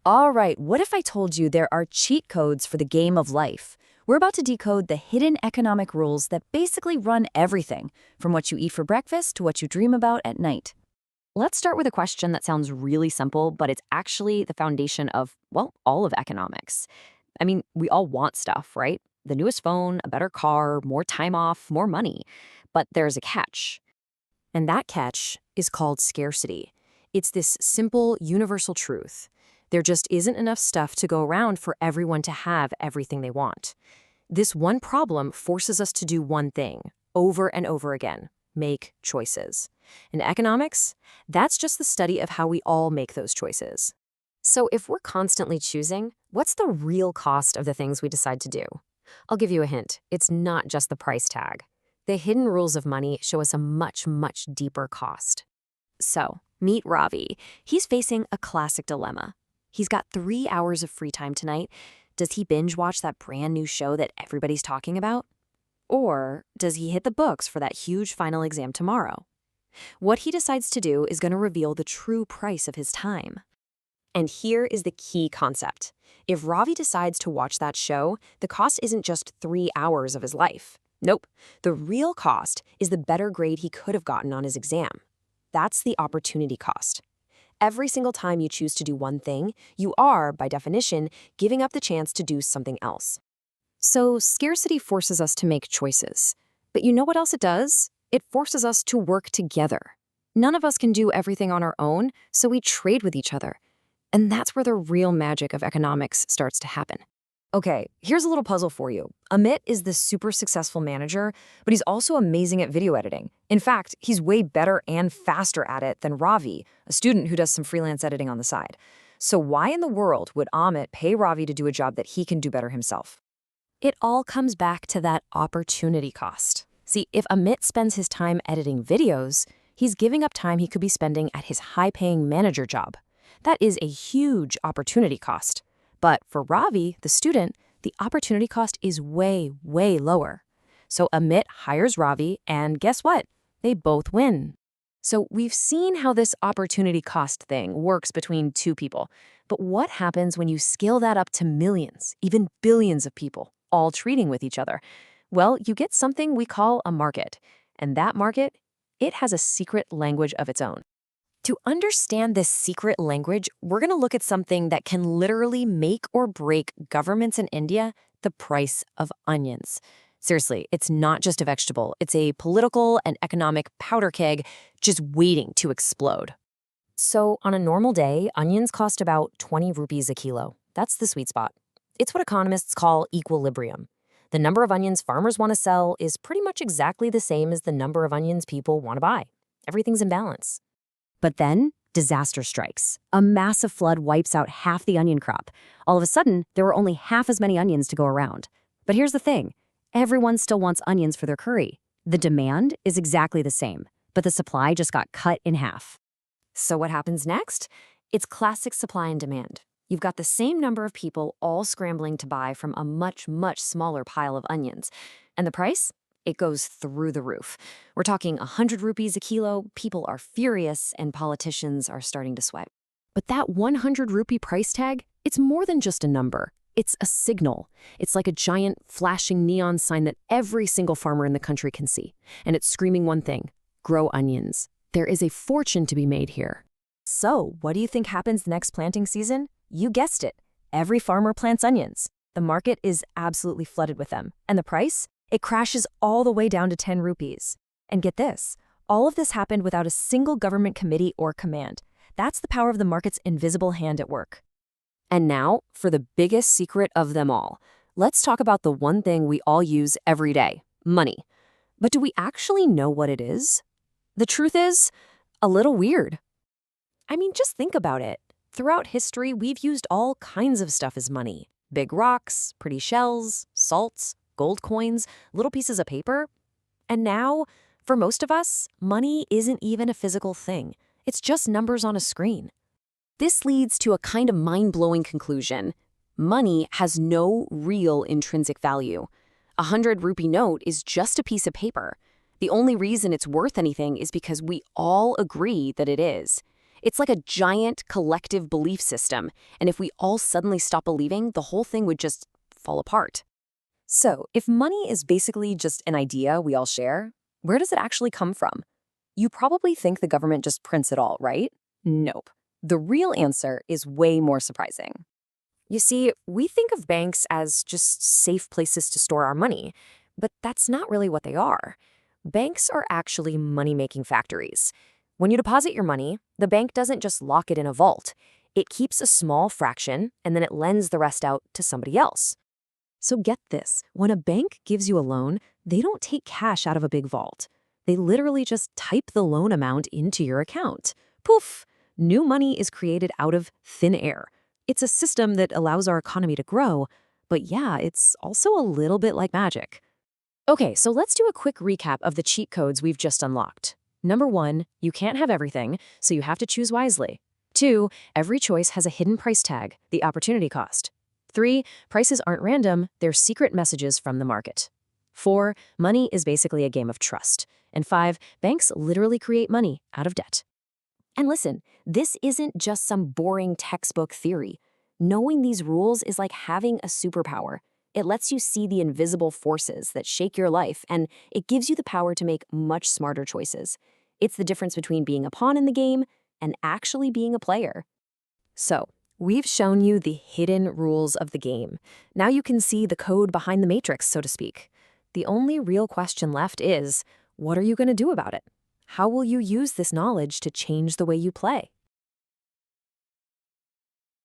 All right, what if I told you there are cheat codes for the game of life? We're about to decode the hidden economic rules that basically run everything, from what you eat for breakfast to what you dream about at night. Let's start with a question that sounds really simple, but it's actually the foundation of, well, all of economics. I mean, we all want stuff, right? The newest phone, a better car, more time off, more money. But there's a catch. And that catch is called scarcity. It's this simple, universal truth. There just isn't enough stuff to go around for everyone to have everything they want. This one problem forces us to do one thing, over and over again: make choices. In economics, that's just the study of how we all make those choices. So if we're constantly choosing, what's the real cost of the things we decide to do? I'll give you a hint. It's not just the price tag. The hidden rules of money show us a much, much deeper cost. So, meet Ravi. He's facing a classic dilemma. He's got 3 hours of free time tonight. Does he binge watch that brand new show that everybody's talking about? Or does he hit the books for that huge final exam tomorrow? What he decides to do is going to reveal the true price of his time. And here is the key concept. If Ravi decides to watch that show, the cost isn't just 3 hours of his life. Nope. The real cost is the better grade he could have gotten on his exam. That's the opportunity cost. Every single time you choose to do one thing, you are, by definition, giving up the chance to do something else. So scarcity forces us to make choices. But you know what else it does? It forces us to work together. None of us can do everything on our own, so we trade with each other. And that's where the real magic of economics starts to happen. Okay, here's a little puzzle for you. Amit is the super successful manager, but he's also amazing at video editing. In fact, he's way better and faster at it than Ravi, a student who does some freelance editing on the side. So why in the world would Amit pay Ravi to do a job that he can do better himself? It all comes back to that opportunity cost. See, if Amit spends his time editing videos, he's giving up time he could be spending at his high-paying manager job. That is a huge opportunity cost. But for Ravi, the student, the opportunity cost is way, way lower. So Amit hires Ravi, and guess what? They both win. So we've seen how this opportunity cost thing works between two people. But what happens when you scale that up to millions, even billions of people, all trading with each other? Well, you get something we call a market. And that market, it has a secret language of its own. To understand this secret language, we're going to look at something that can literally make or break governments in India: the price of onions. Seriously, it's not just a vegetable. It's a political and economic powder keg just waiting to explode. So on a normal day, onions cost about 20 rupees a kilo. That's the sweet spot. It's what economists call equilibrium. The number of onions farmers want to sell is pretty much exactly the same as the number of onions people want to buy. Everything's in balance. But then, disaster strikes. A massive flood wipes out half the onion crop. All of a sudden, there were only half as many onions to go around. But here's the thing. Everyone still wants onions for their curry. The demand is exactly the same, but the supply just got cut in half. So what happens next? It's classic supply and demand. You've got the same number of people all scrambling to buy from a much, much smaller pile of onions. And the price? It goes through the roof. We're talking 100 rupees a kilo. People are furious, and politicians are starting to sweat. But that 100 rupee price tag, it's more than just a number. It's a signal. It's like a giant flashing neon sign that every single farmer in the country can see. And it's screaming one thing: grow onions. There is a fortune to be made here. So, what do you think happens the next planting season? You guessed it. Every farmer plants onions. The market is absolutely flooded with them. And the price? It crashes all the way down to 10 rupees. And get this, all of this happened without a single government committee or command. That's the power of the market's invisible hand at work. And now, for the biggest secret of them all. Let's talk about the one thing we all use every day: money. But do we actually know what it is? The truth is, a little weird. I mean, just think about it. Throughout history, we've used all kinds of stuff as money. Big rocks, pretty shells, salts, gold coins, little pieces of paper. And now, for most of us, money isn't even a physical thing. It's just numbers on a screen. This leads to a kind of mind-blowing conclusion. Money has no real intrinsic value. A 100 rupee note is just a piece of paper. The only reason it's worth anything is because we all agree that it is. It's like a giant collective belief system, and if we all suddenly stop believing, the whole thing would just fall apart. So, if money is basically just an idea we all share, where does it actually come from? You probably think the government just prints it all, right? Nope. The real answer is way more surprising. You see, we think of banks as just safe places to store our money, but that's not really what they are. Banks are actually money-making factories. When you deposit your money, the bank doesn't just lock it in a vault. It keeps a small fraction, and then it lends the rest out to somebody else. So get this, when a bank gives you a loan, they don't take cash out of a big vault. They literally just type the loan amount into your account. Poof! New money is created out of thin air. It's a system that allows our economy to grow, but yeah, it's also a little bit like magic. Okay, so let's do a quick recap of the cheat codes we've just unlocked. Number 1, you can't have everything, so you have to choose wisely. 2, every choice has a hidden price tag, the opportunity cost. 3, prices aren't random, they're secret messages from the market. 4, money is basically a game of trust. And 5, banks literally create money out of debt. And listen, this isn't just some boring textbook theory. Knowing these rules is like having a superpower. It lets you see the invisible forces that shake your life, and it gives you the power to make much smarter choices. It's the difference between being a pawn in the game and actually being a player. So, we've shown you the hidden rules of the game. Now you can see the code behind the matrix, so to speak. The only real question left is, what are you going to do about it? How will you use this knowledge to change the way you play?